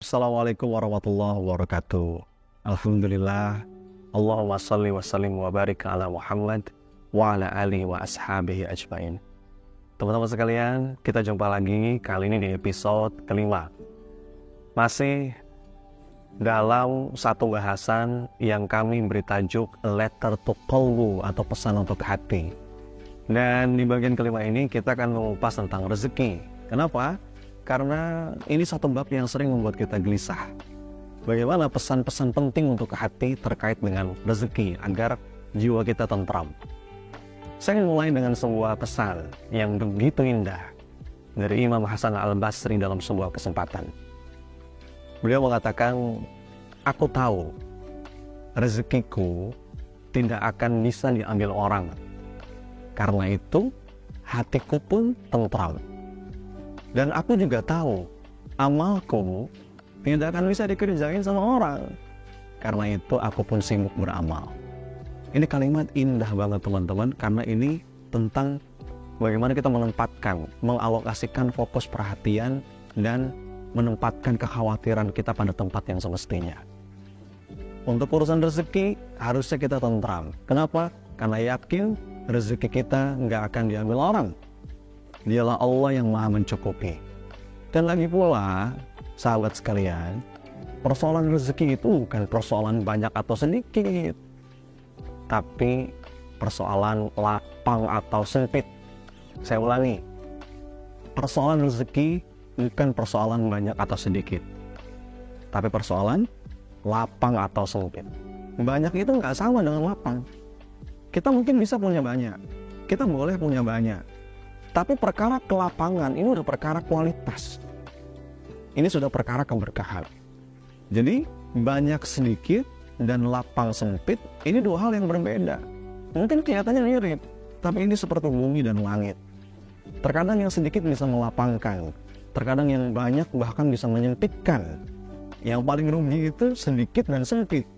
Assalamualaikum warahmatullahi wabarakatuh. Alhamdulillah. Allahumma salli wa sallim wa barik ala Muhammad wa ala alihi wa ashabihi ajmain. Teman-teman sekalian, kita jumpa lagi kali ini di episode kelima. Masih dalam satu bahasan yang kami beri tajuk Letter to Qalbu atau pesan untuk hati. Dan di bagian kelima ini kita akan mengupas tentang rezeki. Kenapa? Karena ini satu bab yang sering membuat kita gelisah. Bagaimana pesan-pesan penting untuk hati terkait dengan rezeki agar jiwa kita tentram. Saya ingin mulai dengan sebuah pesan yang begitu indah dari Imam Hasan Al-Basri dalam sebuah kesempatan. Beliau mengatakan, "Aku tahu rezekiku tidak akan bisa diambil orang. Karena itu hatiku pun tentram. Dan aku juga tahu amalku tidak akan bisa dikerjain sama orang. Karena itu aku pun sibuk beramal." Ini kalimat indah banget teman-teman, karena ini tentang bagaimana kita menempatkan, mengalokasikan fokus perhatian dan menempatkan kekhawatiran kita pada tempat yang semestinya. Untuk urusan rezeki harusnya kita tentram. Kenapa? Karena yakin rezeki kita nggak akan diambil orang. Dialah Allah yang maha mencukupi. Dan lagi pula, sahabat sekalian, persoalan rezeki itu bukan persoalan banyak atau sedikit, tapi persoalan lapang atau sempit. Saya ulangi, persoalan rezeki bukan persoalan banyak atau sedikit, tapi persoalan lapang atau sempit. Banyak itu nggak sama dengan lapang. Kita mungkin bisa punya banyak, kita boleh punya banyak, tapi perkara kelapangan ini udah perkara kualitas. Ini sudah perkara keberkahan. Jadi banyak sedikit dan lapang sempit ini dua hal yang berbeda. Mungkin kelihatannya mirip, tapi ini seperti bumi dan langit. Terkadang yang sedikit bisa melapangkan, terkadang yang banyak bahkan bisa menyempitkan. Yang paling rugi itu sedikit dan sempit.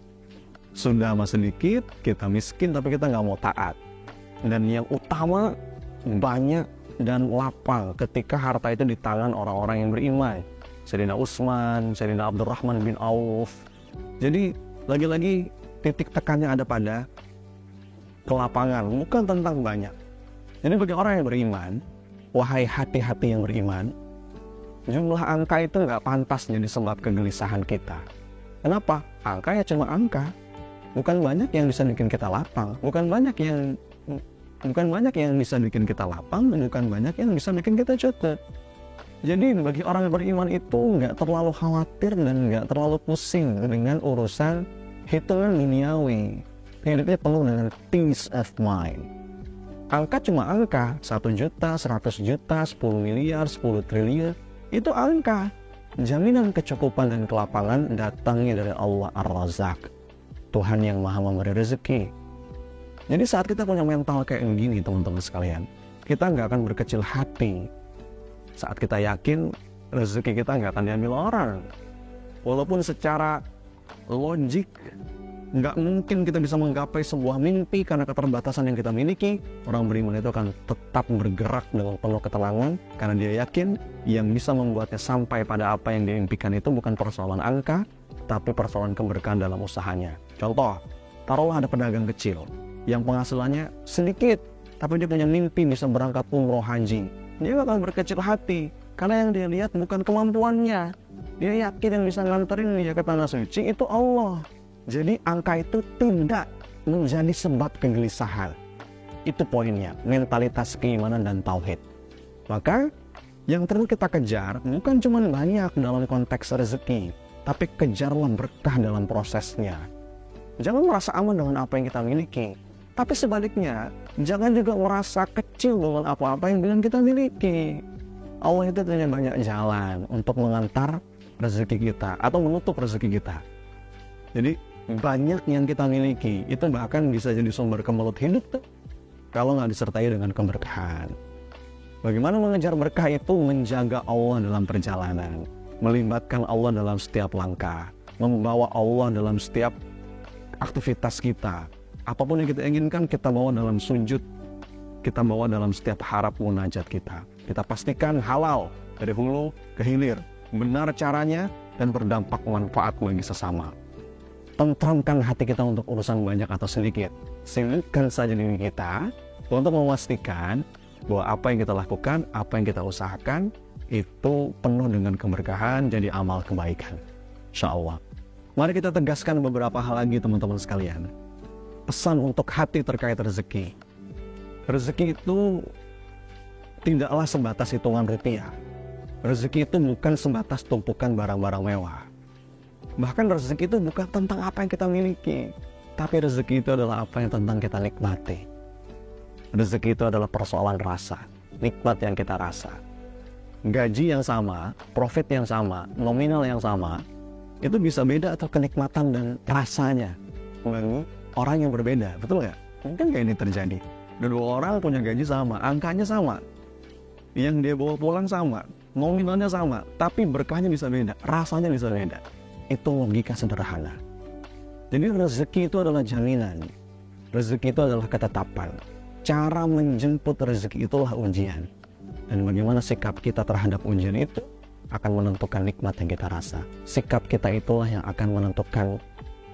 Sudah mah sedikit, kita miskin tapi kita nggak mau taat. Dan yang utama banyak dan lapang ketika harta itu di tangan orang-orang yang beriman. Sayyidina Utsman, Sayyidina Abdurrahman bin Auf. Jadi lagi-lagi titik tekannya ada pada kelapangan, bukan tentang banyak. Jadi bagi orang yang beriman, wahai hati-hati yang beriman, jumlah angka itu nggak pantas jadi sebab kegelisahan kita. Kenapa? Angka ya cuma angka. Bukan banyak yang bisa bikin kita lapang, bukan banyak yang bisa bikin kita lapang, dan bukan banyak yang bisa bikin kita cukup. Jadi bagi orang yang beriman itu nggak terlalu khawatir dan nggak terlalu pusing dengan urusan hitungan duniawi. Hidupnya penuh dengan peace of mind. Angka cuma angka, 1 juta, 100 juta, 10 miliar, 10 triliun, itu angka. Jaminan kecukupan dan kelapangan datangnya dari Allah Ar-Razzaq, Tuhan yang maha memberi rezeki. Jadi saat kita punya mental kayak gini teman-teman sekalian, kita nggak akan berkecil hati. Saat kita yakin rezeki kita nggak akan diambil orang. Walaupun secara logik nggak mungkin kita bisa menggapai sebuah mimpi karena keterbatasan yang kita miliki, orang beriman itu akan tetap bergerak dengan penuh ketenangan karena dia yakin yang bisa membuatnya sampai pada apa yang diimpikan itu bukan persoalan angka, tapi persoalan keberkahan dalam usahanya. Contoh, taruhlah ada pedagang kecil yang penghasilannya sedikit, tapi dia punya mimpi bisa berangkat umroh haji. Dia akan berkecil hati, karena yang dia lihat bukan kemampuannya. Dia yakin yang bisa nganterin dia ke tanah suci itu Allah. Jadi angka itu tidak menjadi sebab kegelisahan. Itu poinnya, mentalitas keimanan dan tauhid. Maka yang perlu kita kejar bukan cuma banyak dalam konteks rezeki, tapi kejarlah berkah dalam prosesnya. Jangan merasa aman dengan apa yang kita miliki, tapi sebaliknya, jangan juga merasa kecil dengan apa-apa yang dengan kita miliki. Allah itu punya banyak jalan untuk mengantar rezeki kita atau menutup rezeki kita. Jadi banyak yang kita miliki itu bahkan bisa jadi sumber kemelut hidup tuh, kalau nggak disertai dengan keberkahan. Bagaimana mengejar berkah itu? Menjaga Allah dalam perjalanan, melibatkan Allah dalam setiap langkah, membawa Allah dalam setiap aktivitas kita. Apapun yang kita inginkan, kita bawa dalam sujud, kita bawa dalam setiap harap munajat kita. Kita pastikan halal dari hulu ke hilir. Benar caranya, dan berdampak manfaat bagi sesama. Tentramkan hati kita untuk urusan banyak atau sedikit. Sibukkan saja diri kita untuk memastikan bahwa apa yang kita lakukan, apa yang kita usahakan itu penuh dengan keberkahan, jadi amal kebaikan. Insya Allah. Mari kita tegaskan beberapa hal lagi teman-teman sekalian. Pesan untuk hati terkait rezeki. Rezeki itu tidaklah sebatas hitungan rupiah. Rezeki itu bukan sebatas tumpukan barang-barang mewah. Bahkan rezeki itu bukan tentang apa yang kita miliki, tapi rezeki itu adalah apa yang tentang kita nikmati. Rezeki itu adalah persoalan rasa, nikmat yang kita rasa. Gaji yang sama, profit yang sama, nominal yang sama, itu bisa beda atau kenikmatan dan rasanya bagi orang yang berbeda, betul nggak? Mungkin kayak ini terjadi. Dua orang punya gaji sama, angkanya sama, yang dia bawa pulang sama, nominalnya sama, tapi berkahnya bisa beda, rasanya bisa beda. Itu logika sederhana. Jadi rezeki itu adalah jaminan. Rezeki itu adalah ketetapan. Cara menjemput rezeki itulah ujian. Dan bagaimana sikap kita terhadap ujian itu akan menentukan nikmat yang kita rasa. Sikap kita itulah yang akan menentukan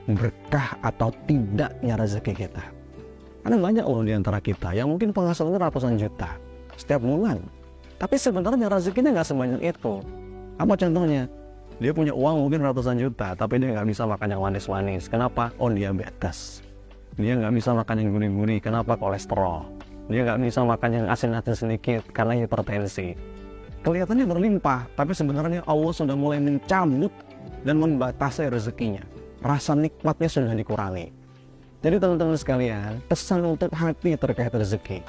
berkah atau tidaknya rezeki kita. Ada banyak loh di antara kita yang mungkin penghasilannya ratusan juta setiap bulan. Tapi sebenarnya rezekinya nggak sebanyak itu. Apa contohnya? Dia punya uang mungkin ratusan juta, tapi dia nggak bisa makan yang manis-manis. Kenapa? Oh, diabetes. Dia nggak bisa makan yang gurih-gurih. Kenapa? Kolesterol. Dia nggak bisa makan yang asin-asin sedikit karena hipertensi. Kelihatannya berlimpah, tapi sebenarnya Allah sudah mulai mencabut dan membatasi rezekinya. Rasa nikmatnya sudah dikurangi. Jadi teman-teman sekalian, pesan untuk hati terkait rezeki.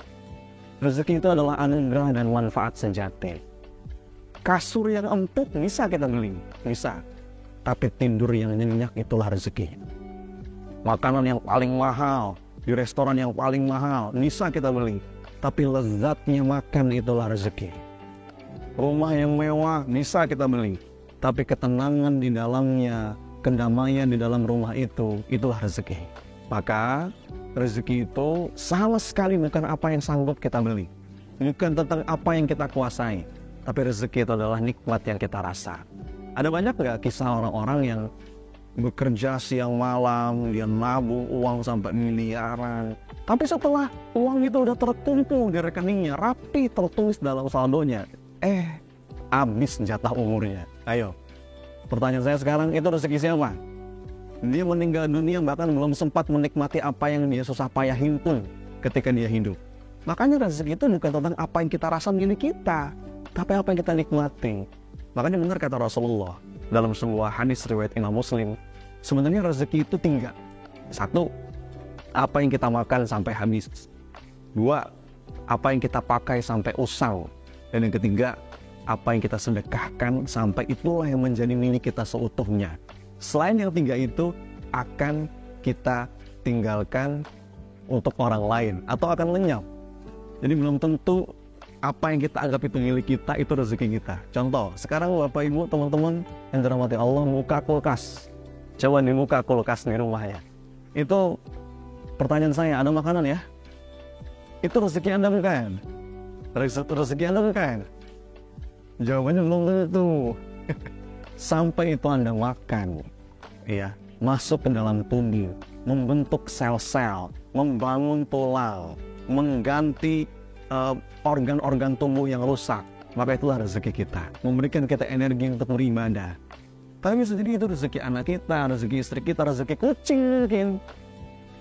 Rezeki itu adalah anugerah dan manfaat sejati. Kasur yang empuk bisa kita beli, bisa. Tapi tidur yang nyenyak itulah rezeki. Makanan yang paling mahal, di restoran yang paling mahal, bisa kita beli. Tapi lezatnya makan itulah rezeki. Rumah yang mewah bisa kita beli. Tapi ketenangan di dalamnya, kedamaian di dalam rumah itu, itulah rezeki. Maka rezeki itu sama sekali bukan apa yang sanggup kita beli. Bukan tentang apa yang kita kuasai. Tapi rezeki itu adalah nikmat yang kita rasa. Ada banyak nggak kisah orang-orang yang bekerja siang malam, dia nabung uang sampai miliaran. Tapi setelah uang itu udah terkumpul di rekeningnya, rapi tertulis dalam saldonya, habis jatah umurnya. Ayo, pertanyaan saya sekarang, itu rezeki siapa? Dia meninggal dunia bahkan belum sempat menikmati apa yang dia susah payah himpun ketika dia hidup. Makanya rezeki itu bukan tentang apa yang kita rasa milik kita, tapi apa yang kita nikmati. Makanya benar kata Rasulullah dalam sebuah hadis riwayat Imam Muslim, sebenarnya rezeki itu 3. 1, apa yang kita makan sampai habis. 2, apa yang kita pakai sampai usang. Dan yang ketiga, apa yang kita sedekahkan sampai itulah yang menjadi milik kita seutuhnya. Selain yang 3 itu akan kita tinggalkan untuk orang lain atau akan lenyap. Jadi belum tentu apa yang kita anggap itu milik kita itu rezeki kita. Contoh, sekarang Bapak Ibu teman-teman yang dirahmati Allah buka kulkas. Coba dibuka kulkas di rumahnya. Itu pertanyaan saya, ada makanan ya? Itu rezeki Anda bukan? Rezeki Anda bukan? Jawabannya belum tentu. Sampai itu Anda makan, ya, masuk ke dalam tubuh, membentuk sel-sel, membangun tulang, mengganti organ-organ tubuh yang rusak, maka itulah rezeki kita, memberikan kita energi untuk beribadah. Tapi bisa jadi itu rezeki anak kita, rezeki istri kita, rezeki kucing mungkin.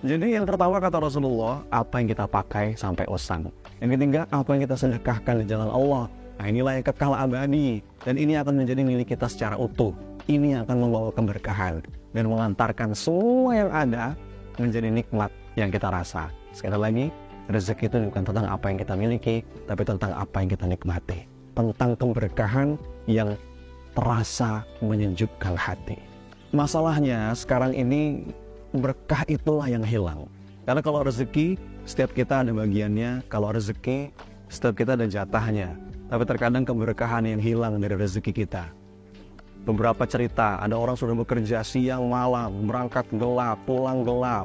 Jadi yang pertama kata Rasulullah, apa yang kita pakai sampai usang. Yang ketiga, apa yang kita sedekahkan di jalan Allah. Nah, inilah yang kekal abadi, dan ini akan menjadi milik kita secara utuh. Ini akan membawa keberkahan dan mengantarkan semua yang ada menjadi nikmat yang kita rasa. Sekali lagi, rezeki itu bukan tentang apa yang kita miliki, tapi tentang apa yang kita nikmati. Tentang keberkahan yang terasa menyejukkan hati. Masalahnya sekarang ini berkah itulah yang hilang. Karena kalau rezeki, setiap kita ada bagiannya. Kalau rezeki, setiap kita ada jatahnya. Tapi terkadang keberkahan yang hilang dari rezeki kita. Beberapa cerita, ada orang sudah bekerja siang malam, berangkat gelap, pulang gelap.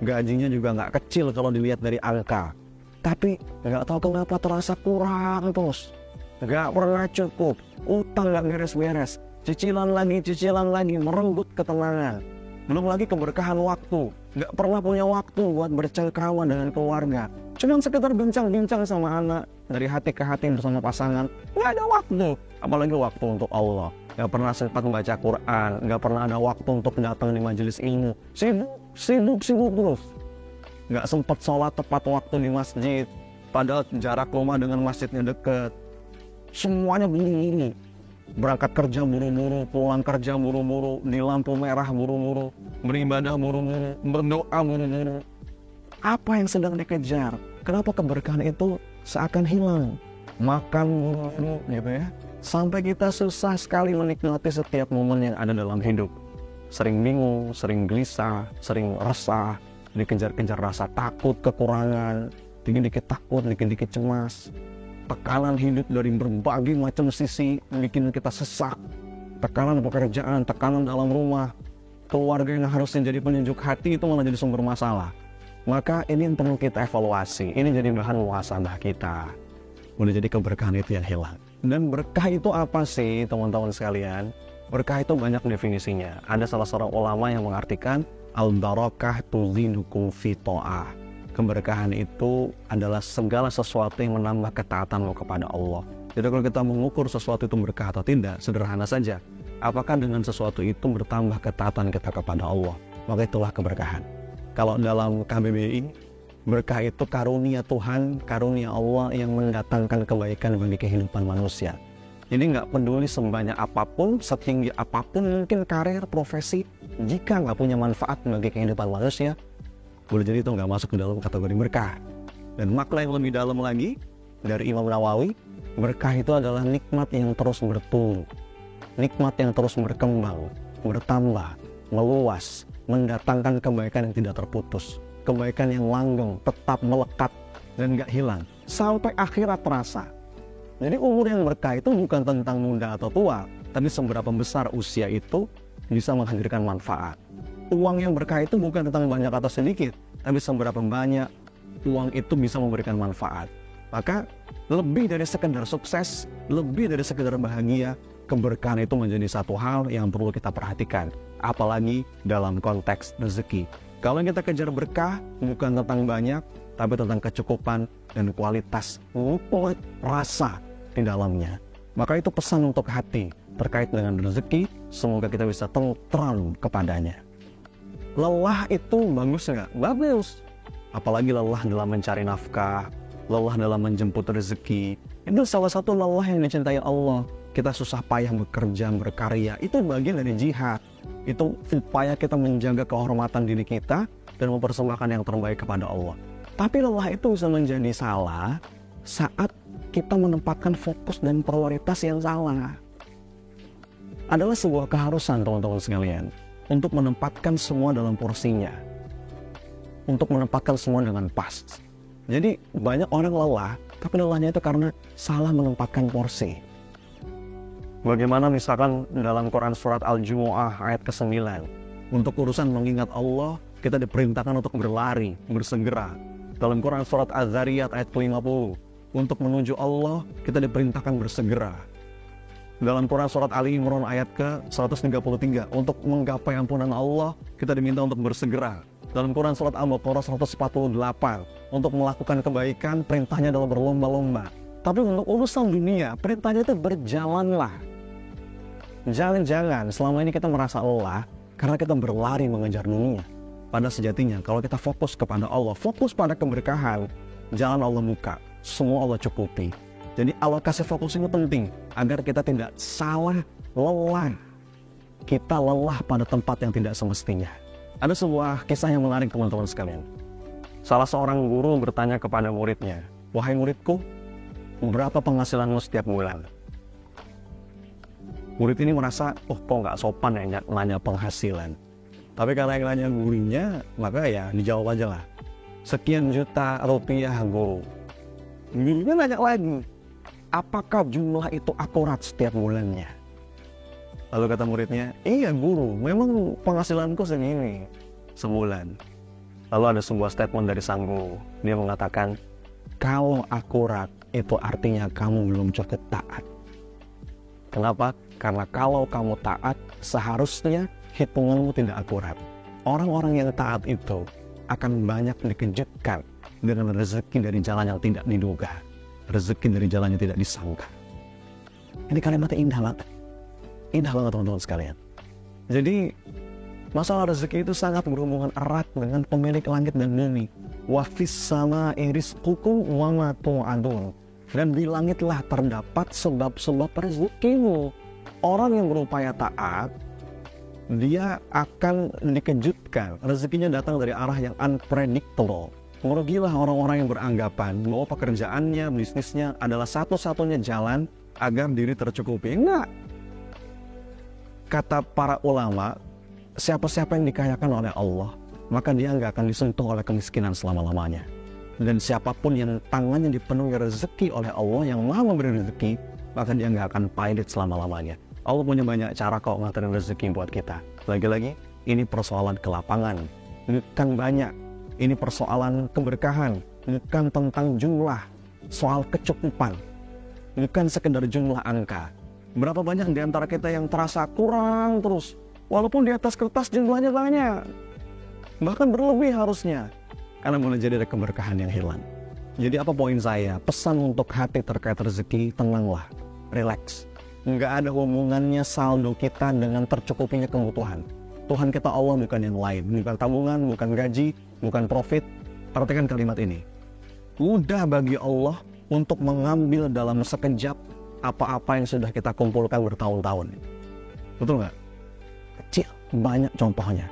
Gajinya juga nggak kecil kalau dilihat dari angka. Tapi nggak tahu kenapa terasa kurang terus. Nggak pernah cukup, utang nggak beres-beres. cicilan lagi, merenggut ketenangan. Belum lagi keberkahan waktu, nggak pernah punya waktu buat bercengkrama dengan keluarga. Cuma sekedar bincang-bincang sama anak, dari hati ke hati bersama pasangan, nggak ada waktu. Apalagi waktu untuk Allah. Nggak pernah sempat membaca Quran, nggak pernah ada waktu untuk datang di majelis ilmu. Sibuk terus. Nggak sempat sholat tepat waktu di masjid, padahal jarak rumah dengan masjidnya dekat. Semuanya buru-buru. Berangkat kerja buru-buru, pulang kerja buru-buru, di lampu merah buru-buru, beribadah buru-buru, berdoa buru-buru. Apa yang sedang dikejar? Kenapa keberkahan itu seakan hilang? Makan buru-buru gitu ya. Sampai kita susah sekali menikmati setiap momen yang ada dalam hidup. Sering bingung, sering gelisah, sering resah, dikejar-kejar rasa takut, kekurangan, dikit-dikit takut, dikit-dikit cemas. Tekanan hidup dari berbagai macam sisi bikin kita sesak. Tekanan pekerjaan, tekanan dalam rumah, keluarga yang harusnya jadi penyejuk hati itu malah jadi sumber masalah. Maka ini yang perlu kita evaluasi. Ini jadi bahan muhasabah kita. Udah jadi keberkahan itu yang hilang. Dan berkah itu apa sih teman-teman sekalian? Berkah itu banyak definisinya. Ada salah seorang ulama yang mengartikan al-barakah tuzinukum fi ta'ah. Keberkahan itu adalah segala sesuatu yang menambah ketaatanmu kepada Allah. Jadi kalau kita mengukur sesuatu itu berkah atau tidak, sederhana saja. Apakah dengan sesuatu itu bertambah ketaatan kita kepada Allah? Maka itulah keberkahan. Kalau dalam KBBI, berkah itu karunia Tuhan, karunia Allah yang mendatangkan kebaikan bagi kehidupan manusia. Jadi nggak peduli sebanyak apapun, setinggi apapun mungkin karir, profesi, jika nggak punya manfaat bagi kehidupan manusia, boleh jadi itu nggak masuk ke dalam kategori berkah. Dan makna yang lebih dalam lagi dari Imam Nawawi, berkah itu adalah nikmat yang terus bertumbuh, nikmat yang terus berkembang, bertambah, meluas, mendatangkan kebaikan yang tidak terputus, kebaikan yang langgeng, tetap melekat dan nggak hilang sampai akhirat terasa. Jadi umur yang berkah itu bukan tentang muda atau tua, tapi seberapa besar usia itu bisa menghadirkan manfaat. Uang yang berkah itu bukan tentang banyak atau sedikit, tapi seberapa banyak uang itu bisa memberikan manfaat. Maka lebih dari sekedar sukses, lebih dari sekedar bahagia, keberkahan itu menjadi satu hal yang perlu kita perhatikan. Apalagi dalam konteks rezeki. Kalau kita kejar berkah, bukan tentang banyak, tapi tentang kecukupan dan kualitas mutlak rasa di dalamnya. Maka itu pesan untuk hati terkait dengan rezeki, semoga kita bisa tentram kepadanya. Lelah itu bagus nggak? Bagus. Apalagi lelah dalam mencari nafkah, lelah dalam menjemput rezeki. Itu salah satu lelah yang dicintai Allah. Kita susah payah bekerja, berkarya. Itu bagian dari jihad. Itu upaya kita menjaga kehormatan diri kita dan mempersembahkan yang terbaik kepada Allah. Tapi lelah itu bisa menjadi salah saat kita menempatkan fokus dan prioritas yang salah. Adalah sebuah keharusan teman-teman sekalian untuk menempatkan semua dalam porsinya, untuk menempatkan semua dengan pas. Jadi banyak orang lelah, tapi lelahnya itu karena salah menempatkan porsi. Bagaimana misalkan dalam Quran surat Al-Jumu'ah ayat ke-9, untuk urusan mengingat Allah, kita diperintahkan untuk berlari, bersegera. Dalam Quran surat Az-Zariyat ayat ke-50, untuk menuju Allah, kita diperintahkan bersegera. Dalam Quran surat Ali Imran ayat ke-133, untuk menggapai ampunan Allah, kita diminta untuk bersegera. Dalam Quran surat Al-Baqarah 148, untuk melakukan kebaikan, perintahnya adalah berlomba-lomba. Tapi untuk urusan dunia, perintahnya itu berjalanlah. Jangan-jangan selama ini kita merasa lelah karena kita berlari mengejar dunia. Pada sejatinya, kalau kita fokus kepada Allah, fokus pada keberkahan, jalan Allah buka, semua Allah cukupi. Jadi alokasi fokus ini penting agar kita tidak salah lelah. Kita lelah pada tempat yang tidak semestinya. Ada sebuah kisah yang menarik teman-teman sekalian. Salah seorang guru bertanya kepada muridnya, "Wahai muridku, berapa penghasilanmu setiap bulan?" Murid ini merasa, kok nggak sopan ya nanya penghasilan. Tapi karena yang nanya gurunya, maka ya dijawab aja lah. "Sekian juta rupiah, guru." Gurunya nanya lagi, "Apakah jumlah itu akurat setiap bulannya?" Lalu kata muridnya, "Iya guru, memang penghasilanku segini sebulan." Lalu ada sebuah statement dari sang guru. Dia mengatakan, "Kalau akurat, itu artinya kamu belum cukup taat." Kenapa? Karena kalau kamu taat, seharusnya hitunganmu tidak akurat. Orang-orang yang taat itu akan banyak dikejutkan dengan rezeki dari jalan yang tidak diduga, rezeki dari jalan yang tidak disangka. Ini kalimatnya indah banget. Indah banget teman-teman sekalian. Jadi masalah rezeki itu sangat berhubungan erat dengan pemilik langit dan bumi. Wa fis samaa'i rizqukum wa ma tu'adun. Dan di langitlah terdapat sebab-sebab rezekimu. Orang yang berupaya taat, dia akan dikejutkan. Rezekinya datang dari arah yang unpredictable. Merugilah orang-orang yang beranggapan bahwa pekerjaannya, bisnisnya adalah satu-satunya jalan agar diri tercukupi. Enggak. Kata para ulama, siapa-siapa yang dikayakan oleh Allah, maka dia nggak akan disentuh oleh kemiskinan selama-lamanya. Dan siapapun yang tangannya dipenuhi rezeki oleh Allah yang maha memberi rezeki, maka dia nggak akan pahit selama-lamanya. Allah punya banyak cara kok nganterin rezeki buat kita. Lagi-lagi, ini persoalan kelapangan, bukan banyak. Ini persoalan keberkahan, bukan tentang jumlah, soal kecukupan, bukan sekedar jumlah angka. Berapa banyak di antara kita yang terasa kurang terus, walaupun di atas kertas jumlahnya banyak, bahkan berlebih harusnya, karena mulai jadi ada keberkahan yang hilang. Jadi apa poin saya? Pesan untuk hati terkait rezeki, tenanglah, relax. Nggak ada hubungannya saldo kita dengan tercukupinya kebutuhan. Tuhan kita Allah bukan yang lain, bukan tabungan, bukan gaji, bukan profit. Perhatikan kalimat ini. Mudah bagi Allah untuk mengambil dalam sekejap apa-apa yang sudah kita kumpulkan bertahun-tahun. Betul nggak? Kecil, banyak contohnya.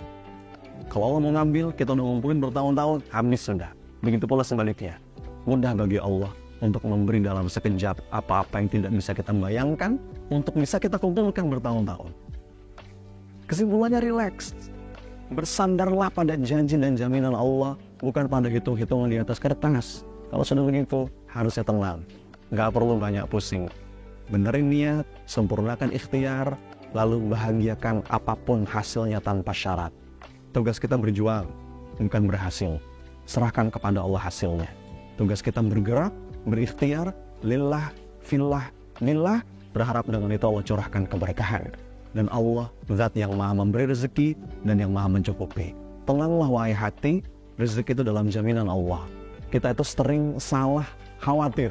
Kalau Allah mau ngambil, kita udah ngumpulin bertahun-tahun, habis sudah. Begitu pula sebaliknya. Mudah bagi Allah untuk memberi dalam sekejap apa-apa yang tidak bisa kita bayangkan, untuk bisa kita kumpulkan bertahun-tahun. Kesimpulannya rileks. Bersandarlah pada janji dan jaminan Allah, bukan pada hitung-hitungan di atas kertas. Kalau sudah begitu, harusnya tenang. Gak perlu banyak pusing. Benerin niat, sempurnakan ikhtiar, lalu bahagiakan apapun hasilnya tanpa syarat. Tugas kita berjuang, bukan berhasil. Serahkan kepada Allah hasilnya. Tugas kita bergerak, berikhtiar, lillah, fillah, lillah, berharap dengan itu Allah curahkan keberkahan. Dan Allah zat yang maha memberi rezeki dan yang maha mencukupi. Tenanglah wahai hati, rezeki itu dalam jaminan Allah. Kita itu sering salah khawatir.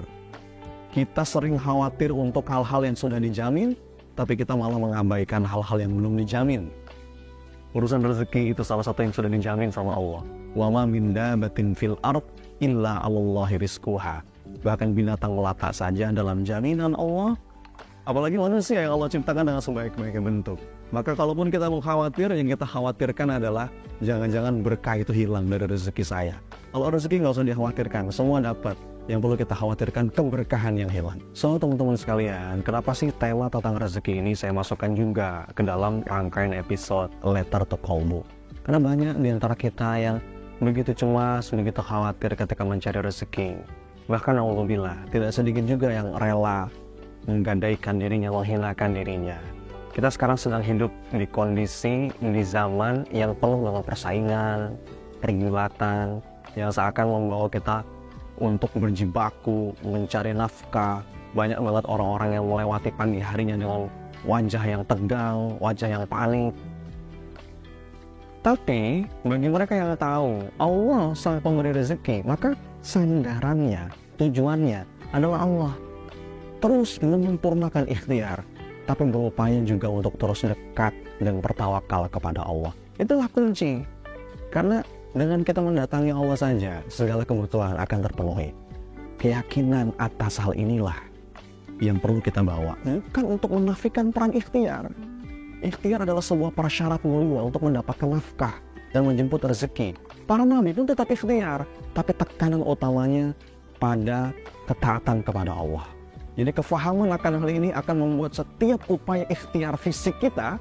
Kita sering khawatir untuk hal-hal yang sudah dijamin, tapi kita malah mengabaikan hal-hal yang belum dijamin. Urusan rezeki itu salah satu yang sudah dijamin sama Allah. Wa ma min dabatin fil ard illa 'alallahi rizquha. Bahkan binatang melata saja dalam jaminan Allah. Apalagi manusia yang Allah ciptakan dengan sebaik-baiknya bentuk. Maka kalaupun kita mau khawatir, yang kita khawatirkan adalah jangan-jangan berkah itu hilang dari rezeki saya. Kalau rezeki nggak usah dikhawatirkan, semua dapat. Yang perlu kita khawatirkan keberkahan yang hilang. So teman-teman sekalian, kenapa sih tema tentang rezeki ini saya masukkan juga ke dalam rangkaian episode Letter to Qalbu? Karena banyak di antara kita yang begitu cemas, begitu khawatir ketika mencari rezeki. Bahkan alhamdulillah, tidak sedikit juga yang rela menggadaikan dirinya, menghinakan dirinya. Kita sekarang sedang hidup di kondisi, di zaman yang penuh dengan persaingan, pergulatan, yang seakan membawa kita untuk berjibaku, mencari nafkah. Banyak banget orang-orang yang melewati pagi harinya dengan wajah yang tegang, wajah yang panik. Tapi bagi mereka yang tahu Allah sang pemberi rezeki, maka sandarannya, tujuannya adalah Allah. Terus menyempurnakan ikhtiar, tapi berupaya juga untuk terus dekat dan bertawakal kepada Allah. Itulah kunci. Karena dengan kita mendatangi Allah saja, segala kebutuhan akan terpenuhi. Keyakinan atas hal inilah yang perlu kita bawa. Bukan untuk menafikan peran ikhtiar. Ikhtiar adalah sebuah prasyarat mulia untuk mendapatkan nafkah dan menjemput rezeki. Para nabi pun tetap ikhtiar, tapi tekanan utamanya pada ketaatan kepada Allah. Jadi kefahaman akan hal ini akan membuat setiap upaya ikhtiar fisik kita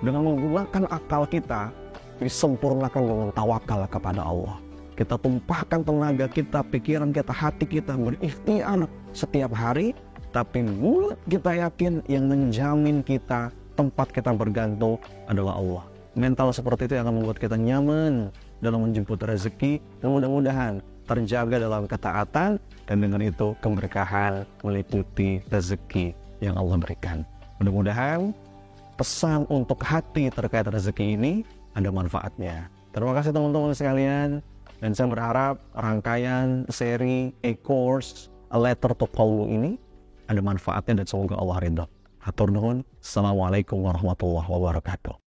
dengan menggunakan akal kita disempurnakan dengan tawakal kepada Allah. Kita tumpahkan tenaga kita, pikiran kita, hati kita berikhtiar setiap hari, tapi mulut kita yakin yang menjamin kita, tempat kita bergantung adalah Allah. Mental seperti itu yang akan membuat kita nyaman dalam menjemput rezeki dan mudah-mudahan terjaga dalam ketaatan, dan dengan itu keberkahan meliputi rezeki yang Allah berikan. Mudah-mudahan pesan untuk hati terkait rezeki ini ada manfaatnya. Terima kasih teman-teman sekalian, dan saya berharap rangkaian seri e-course A Letter to Paulu ini ada manfaatnya dan semoga Allah ridha. Hatur nuhun. Assalamualaikum warahmatullahi wabarakatuh.